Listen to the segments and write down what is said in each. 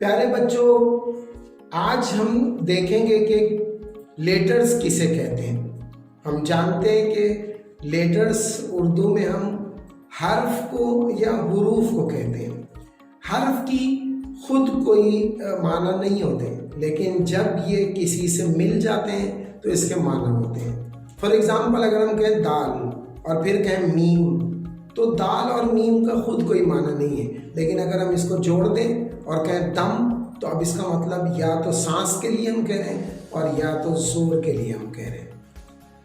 प्यारे बच्चों, आज हम देखेंगे कि लेटर्स किसे कहते हैं। हम जानते हैं कि लेटर्स उर्दू में हम हर्फ को या हुरूफ को कहते हैं। हर्फ की खुद कोई माना नहीं होते, लेकिन जब ये किसी से मिल जाते हैं तो इसके माना होते हैं। फॉर एग्जाम्पल, अगर हम कहें दाल और फिर कहें मीम, तो दाल और मीम का खुद कोई माना नहीं है, लेकिन अगर हम इसको जोड़ दें और कहें दम, तो अब इसका मतलब या तो सांस के लिए हम कह रहे हैं और या तो जोर के लिए हम कह रहे हैं।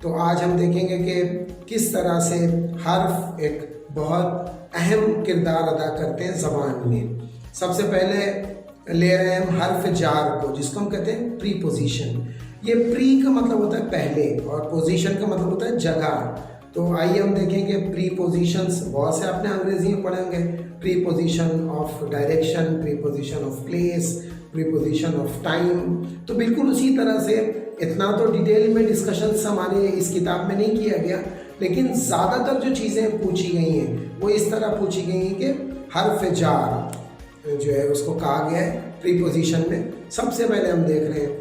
तो आज हम देखेंगे कि किस तरह से हर्फ एक बहुत अहम किरदार अदा करते हैं ज़बान में। सबसे पहले ले रहे हैं हम हर्फ जार को, जिसको हम कहते हैं प्रीपोजिशन। ये प्री का मतलब होता है पहले और पोजीशन का मतलब होता है जगह। तो आइए हम देखें कि प्रीपोजिशंस बहुत से आपने अंग्रेजी में पढ़े होंगे। Preposition of direction, preposition of place, preposition of time. तो बिल्कुल उसी तरह से इतना तो डिटेल में डिस्कशंस हमारे इस किताब में नहीं किया गया, लेकिन ज़्यादातर जो चीज़ें पूछी गई हैं वो इस तरह पूछी गई हैं कि हर्फ जार जो है उसको कहा गया है प्रीपोजिशन में। सबसे पहले हम देख रहे हैं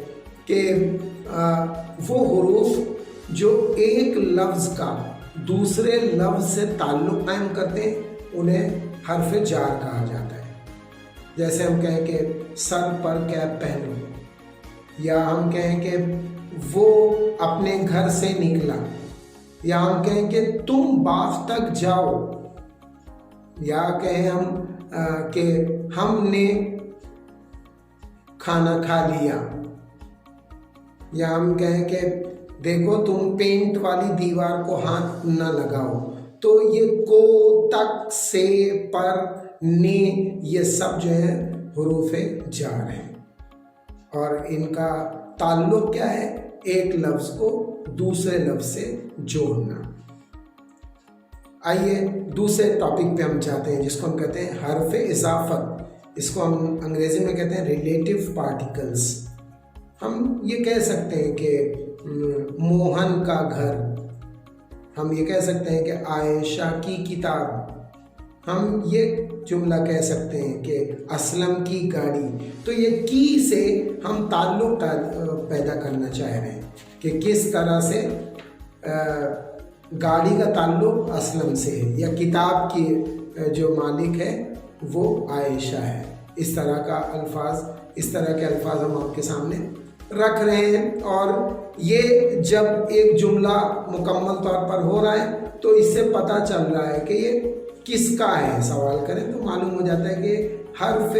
कि वो हुरूफ जो एक लफ्ज़ का दूसरे लफ्ज़ से ताल्लुक़ कायम करते हैं उन्हें हर्फ जार कहा जाता है। जैसे हम कहें कि सर पर कैप पहनो, या हम कहें कि वो अपने घर से निकला, या हम कहें कि तुम बाग तक जाओ, या कहें हम कि हमने खाना खा लिया, या हम कहें कि देखो तुम पेंट वाली दीवार को हाथ न लगाओ। तो ये को, तक, से, पर, ने, ये सब जो है हुरूफ जार हैं और इनका ताल्लुक़ क्या है? एक लफ्ज़ को दूसरे लफ्ज़ से जोड़ना। आइए दूसरे टॉपिक पे हम जाते हैं, जिसको हम कहते हैं हर्फ इजाफत। इसको हम अंग्रेज़ी में कहते हैं रिलेटिव पार्टिकल्स। हम ये कह सकते हैं कि मोहन का घर, हम ये कह सकते हैं कि आयशा की किताब, हम ये जुमला कह सकते हैं कि असलम की गाड़ी। तो ये की से हम ताल्लुक़ पैदा करना चाह रहे हैं कि किस तरह से गाड़ी का ताल्लुक़ असलम से है, या किताब की जो मालिक है वो आयशा है। इस तरह के अल्फाज हम आपके सामने रख रहे हैं। और ये जब एक जुमला मुकम्मल तौर पर हो रहा है तो इससे पता चल रहा है कि ये किसका है। सवाल करें तो मालूम हो जाता है कि हर्फ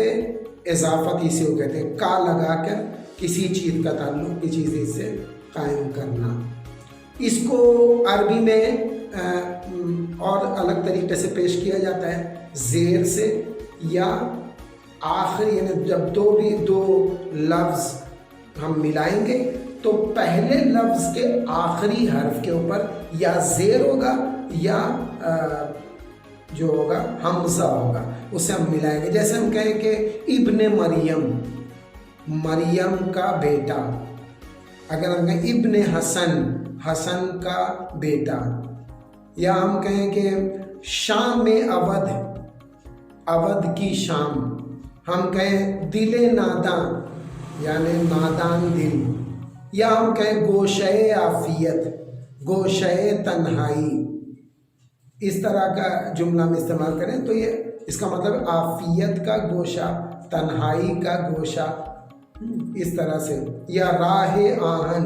इजाफत इसी को कहते हैं, का लगा कर किसी चीज़ का ताल्लुक़ किसी चीज़ से कायम करना। इसको अरबी में और अलग तरीके से पेश किया जाता है, ज़ेर से या आखिर, यानी जब दो लफ्ज़ हम मिलाएंगे तो पहले लफ्ज़ के आखिरी हर्फ के ऊपर या ज़ेर होगा या जो होगा हमज़ा होगा, उसे हम मिलाएंगे। जैसे हम कहें कि इब्ने मरियम, मरियम का बेटा। अगर हम कहें इब्ने हसन, हसन का बेटा। या हम कहें कि शाम में अवध, अवध की शाम। हम कहें दिले नादान, यानी नादान दिल। या हम कहें गोशे आफियत, गोशे तन्हाई। इस तरह का जुमला में इस्तेमाल करें तो ये इसका मतलब आफियत का गोशा, तन्हाई का गोशा, इस तरह से। या राह आहन,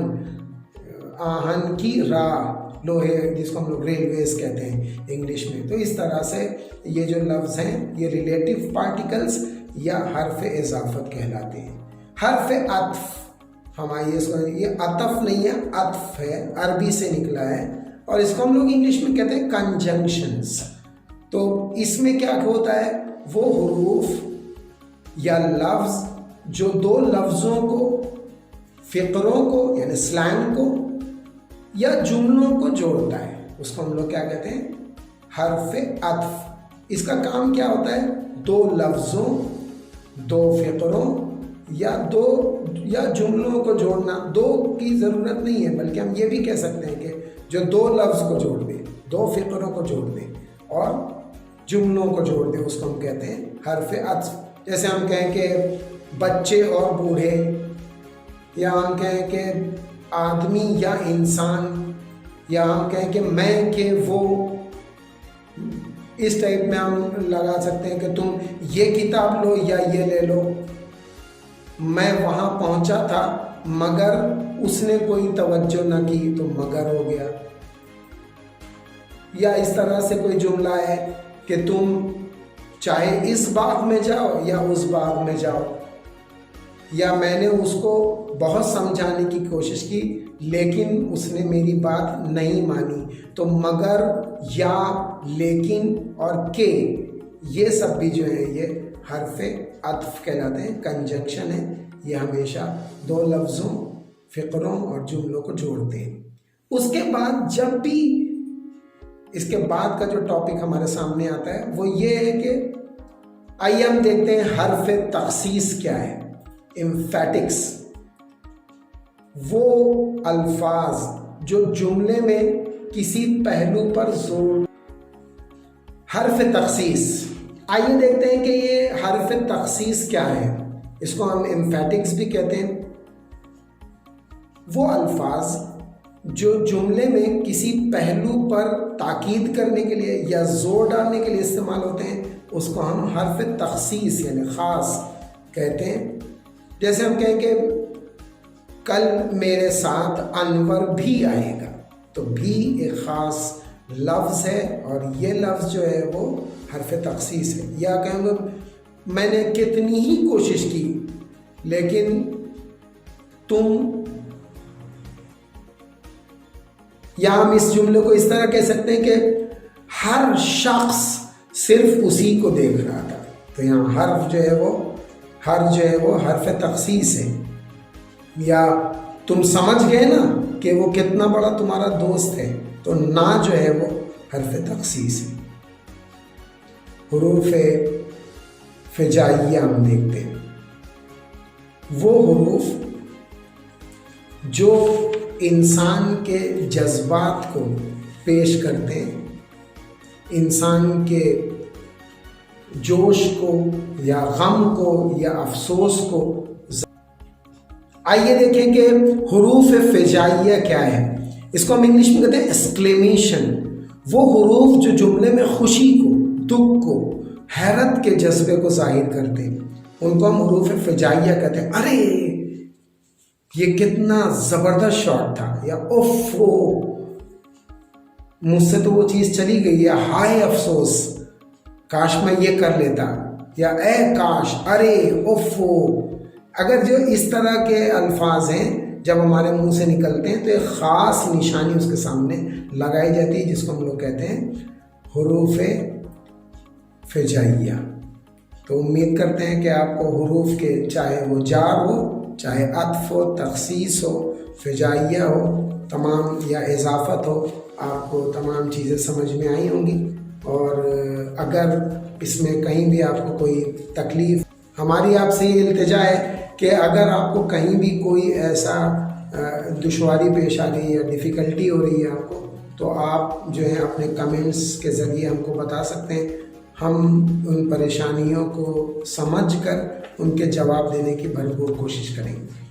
आहन की राह, लोहे जिसको हम लोग रेलवेज कहते हैं इंग्लिश में। तो इस तरह से ये जो लफ्ज़ हैं ये रिलेटिव पार्टिकल्स या हर्फ इजाफत कहलाते हैं। हर्फ अत्फ, हमारे ये अतफ नहीं है, अत्फ है, अरबी से निकला है और इसको हम लोग इंग्लिश में कहते हैं कंजंक्शंस। तो इसमें क्या होता है? वो हुरूफ या लफ्ज़ जो दो लफ्ज़ों को, फ़िक्रों को यानी स्लैंग को या जुमलों को जोड़ता है, उसको हम लोग क्या कहते हैं? हर्फ अत्फ। इसका काम क्या होता है? दो लफ्ज़ों, दो फ़िक्रों या जुमलों को जोड़ना। दो की ज़रूरत नहीं है, बल्कि हम ये भी कह सकते हैं कि जो दो लफ्ज़ को जोड़ दे, दो फ़िक्रों को जोड़ दे और जुमलों को जोड़ दे, उसको हम कहते हैं हर्फ अत्फ। जैसे हम कहें कि बच्चे और बूढ़े, या हम कहें कि आदमी या इंसान, या हम कहें कि मैं के वो, इस टाइप में हम लगा सकते हैं कि तुम ये किताब लो या ये ले लो। मैं वहाँ पहुँचा था मगर उसने कोई तवज्जो न की तो मगर हो गया। या इस तरह से कोई जुमला है कि तुम चाहे इस बाग में जाओ या उस बाग में जाओ, या मैंने उसको बहुत समझाने की कोशिश की लेकिन उसने मेरी बात नहीं मानी। तो मगर, या, लेकिन और के, ये सब भी जो है ये हर्फ़े अत्फ़ कहलाते हैं, कंजंक्शन है। ये हमेशा दो लफ्ज़ों, फ़िक्रों और जुमलों को जोड़ते हैं। उसके बाद जब भी इसके बाद का जो टॉपिक हमारे सामने आता है वो ये है कि आइए हम देखते हैं हर्फ़ तख़सीस क्या है। एम्फेटिक्स, वो अल्फाज जो जुमले में किसी पहलू पर जोर। हर्फ़ तख़सीस, आइए देखते हैं कि ये हर्फ़ तख़सीस क्या है। इसको हम एम्फेटिक्स भी कहते हैं। वो अल्फाज जो जुमले में किसी पहलू पर ताकीद करने के लिए या जोर डालने के लिए इस्तेमाल होते हैं उसको हम हर्फ़ तख़सीस यानी ख़ास कहते हैं। जैसे हम कहें कि कल मेरे साथ अनवर भी आएगा, तो भी एक ख़ास लफ्ज़ है और ये लफ्ज़ जो है वो हर्फ़ तख़सीस है। या कहेंगे मैंने कितनी ही कोशिश की लेकिन तुम, या हम इस जुमले को इस तरह कह सकते हैं कि हर शख्स सिर्फ उसी को देख रहा था। तो यहाँ हर्फ जो है वो हर्फ तख़सीस है। या तुम समझ गए ना कि वो कितना बड़ा तुम्हारा दोस्त है, तो ना जो है वो हर्फ तख़सीस है। हुरूफ फ़िजाइया हम देखते हैं, वो हुरूफ जो इंसान के जज्बात को पेश करते हैं, इंसान के जोश को या गम को या अफसोस को। आइए देखें कि हुरूफ फ़िजाइया क्या है। इसको हम इंग्लिश में कहते हैं एक्सक्लेमेशन। वो हुरूफ जो जुमले में खुशी को, दुख को, हैरत के जज्बे को जाहिर करते हैं, उनको हम हुरूफ फ़िजाइया कहते हैं। अरे ये कितना ज़बरदस्त शॉट था, या ओफो मुझसे तो वो चीज़ चली गई, या हाय अफसोस काश मैं ये कर लेता, या ए काश, अरे, ओफो। अगर जो इस तरह के अल्फाज हैं जब हमारे मुंह से निकलते हैं तो एक ख़ास निशानी उसके सामने लगाई जाती है जिसको हम लोग कहते हैं हुरूफ फ़िजाइया। तो उम्मीद करते हैं कि आपको हुरूफ के, चाहे वो जार हो, चाहे अत्फ़ हो, तख़सीस हो, फ़िजाइया हो, तमाम या इज़ाफ़त हो, आपको तमाम चीज़ें समझ में आई होंगी। और अगर इसमें कहीं भी आपको कोई तकलीफ़, हमारी आपसे ये इल्तिजा है कि अगर आपको कहीं भी कोई ऐसा दुश्वारी पेश आ रही है या डिफ़िकल्टी हो रही है आपको, तो आप जो है अपने कमेंट्स के ज़रिए हमको बता सकते हैं। हम उन परेशानियों को समझकर उनके जवाब देने की भरपूर कोशिश करेंगे।